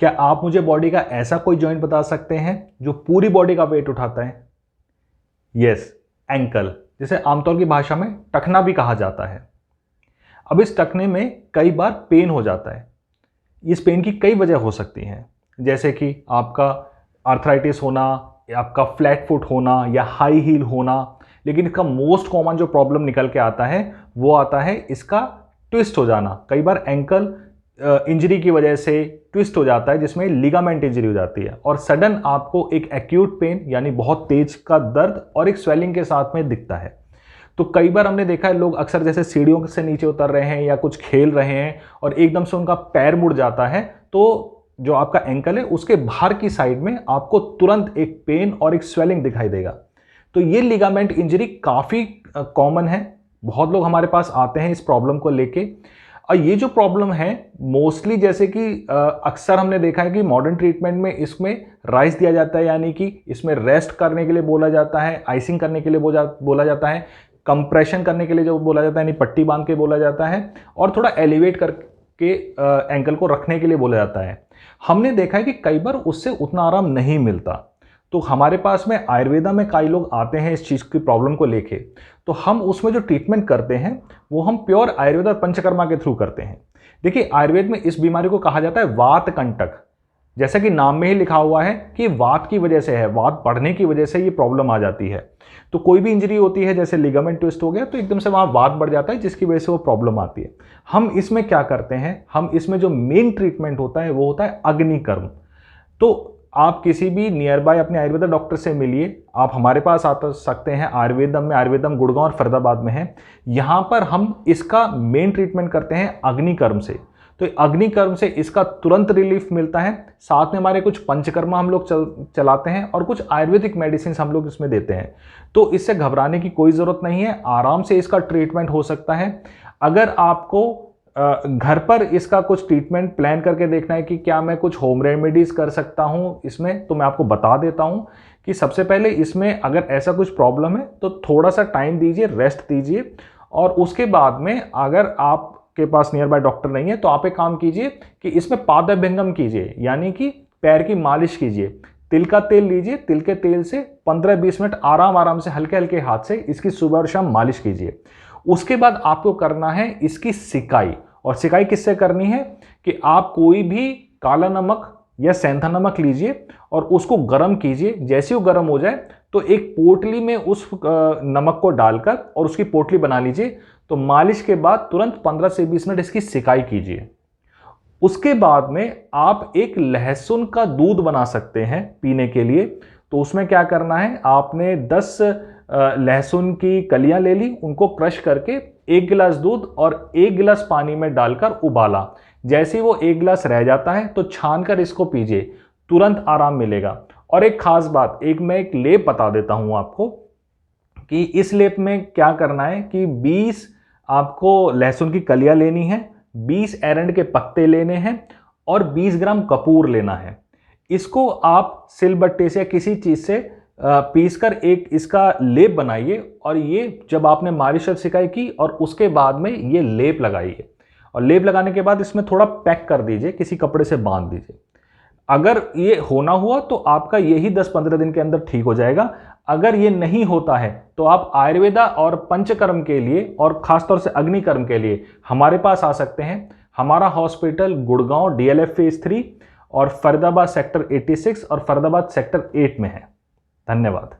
क्या आप मुझे बॉडी का ऐसा कोई जॉइंट बता सकते हैं जो पूरी बॉडी का वेट उठाता है? यस, एंकल, जिसे आमतौर की भाषा में टखना भी कहा जाता है। अब इस टखने में कई बार पेन हो जाता है। इस पेन की कई वजह हो सकती हैं, जैसे कि आपका आर्थराइटिस होना, आपका फ्लैट फुट होना या हाई हील होना। लेकिन इसका मोस्ट कॉमन जो प्रॉब्लम निकल के आता है वो आता है इसका ट्विस्ट हो जाना। कई बार एंकल इंजरी की वजह से ट्विस्ट हो जाता है, जिसमें लिगामेंट इंजरी हो जाती है और सडन आपको एक एक्यूट पेन यानी बहुत तेज का दर्द और एक स्वेलिंग के साथ में दिखता है। तो कई बार हमने देखा है लोग अक्सर जैसे सीढ़ियों से नीचे उतर रहे हैं या कुछ खेल रहे हैं और एकदम से उनका पैर मुड़ जाता है, तो जो आपका एंकल है उसके बाहर की साइड में आपको तुरंत एक पेन और एक स्वेलिंग दिखाई देगा। तो ये लिगामेंट इंजरी काफ़ी कॉमन है। बहुत लोग हमारे पास आते हैं इस प्रॉब्लम को लेके। और ये जो प्रॉब्लम है मोस्टली जैसे कि अक्सर हमने देखा है कि मॉडर्न ट्रीटमेंट में इसमें राइस दिया जाता है, यानी कि इसमें रेस्ट करने के लिए बोला जाता है, आइसिंग करने के लिए बोला जाता है, कंप्रेशन करने के लिए जो बोला जाता है यानी पट्टी बांध के बोला जाता है, और थोड़ा एलिवेट करके एंकल को रखने के लिए बोला जाता है। हमने देखा है कि कई बार उससे उतना आराम नहीं मिलता। तो हमारे पास में आयुर्वेदा में कई लोग आते हैं इस चीज़ की प्रॉब्लम को लेके, तो हम उसमें जो ट्रीटमेंट करते हैं वो हम प्योर आयुर्वेद और पंचकर्मा के थ्रू करते हैं। देखिए, आयुर्वेद में इस बीमारी को कहा जाता है वात कंटक। जैसा कि नाम में ही लिखा हुआ है कि वात की वजह से है, वात बढ़ने की वजह से ये प्रॉब्लम आ जाती है। तो कोई भी इंजरी होती है, जैसे लिगामेंट ट्विस्ट हो गया, तो एकदम से वहाँ वात बढ़ जाता है, जिसकी वजह से वो प्रॉब्लम आती है। हम इसमें क्या करते हैं, हम इसमें जो मेन ट्रीटमेंट होता है वो होता है अग्निकर्म। तो आप किसी भी नियर बाय अपने आयुर्वेदा डॉक्टर से मिलिए। आप हमारे पास आ सकते हैं आयुर्वेदम गुड़गांव और फरीदाबाद में है। यहाँ पर हम इसका मेन ट्रीटमेंट करते हैं अग्निकर्म से। तो अग्निकर्म से इसका तुरंत रिलीफ मिलता है। साथ में हमारे कुछ पंचकर्मा हम लोग चलाते हैं और कुछ आयुर्वेदिक मेडिसिन हम लोग इसमें देते हैं। तो इससे घबराने की कोई ज़रूरत नहीं है, आराम से इसका ट्रीटमेंट हो सकता है। अगर आपको घर पर इसका कुछ ट्रीटमेंट प्लान करके देखना है कि क्या मैं कुछ होम रेमेडीज़ कर सकता हूँ इसमें, तो मैं आपको बता देता हूँ कि सबसे पहले इसमें अगर ऐसा कुछ प्रॉब्लम है तो थोड़ा सा टाइम दीजिए, रेस्ट दीजिए, और उसके बाद में अगर आपके पास नियर बाय डॉक्टर नहीं है तो आप एक काम कीजिए कि इसमें पादभ्यंगम कीजिए, यानी कि पैर की मालिश कीजिए। तिल का तेल लीजिए, तिल के तेल से 15-20 मिनट आराम से हल्के हल्के हाथ से इसकी सुबह और शाम मालिश कीजिए। उसके बाद आपको करना है इसकी सिकाई। और सिकाई किससे करनी है कि आप कोई भी काला नमक या सेंधा नमक लीजिए और उसको गर्म कीजिए। जैसे वो गर्म हो जाए तो एक पोटली में उस नमक को डालकर और उसकी पोटली बना लीजिए। तो मालिश के बाद तुरंत 15 से 20 मिनट इसकी सिकाई कीजिए। उसके बाद में आप एक लहसुन का दूध बना सकते हैं पीने के लिए। तो उसमें क्या करना है, आपने 10 लहसुन की कलियां ले ली, उनको क्रश करके 1 गिलास दूध और 1 गिलास पानी में डालकर उबाला। जैसे ही वो 1 गिलास रह जाता है तो छानकर इसको पीजिए, तुरंत आराम मिलेगा। और एक खास बात, मैं एक लेप बता देता हूं आपको कि इस लेप में क्या करना है कि 20 आपको लहसुन की कलियां लेनी है, 20 एरंड के पत्ते लेने हैं और 20 ग्राम कपूर लेना है। इसको आप सिलबट्टे से या किसी चीज़ से पीसकर एक इसका लेप बनाइए। और ये जब आपने मालिश और सिकाई की और उसके बाद में ये लेप लगाइए, और लेप लगाने के बाद इसमें थोड़ा पैक कर दीजिए, किसी कपड़े से बांध दीजिए। अगर ये होना हुआ तो आपका यही 10-15 दिन के अंदर ठीक हो जाएगा। अगर ये नहीं होता है तो आप आयुर्वेदा और पंचकर्म के लिए और खासतौर से अग्निकर्म के लिए हमारे पास आ सकते हैं। हमारा हॉस्पिटल गुड़गांव DLF फेज 3 और फरीदाबाद सेक्टर 86 और फरीदाबाद सेक्टर 8 में है। धन्यवाद।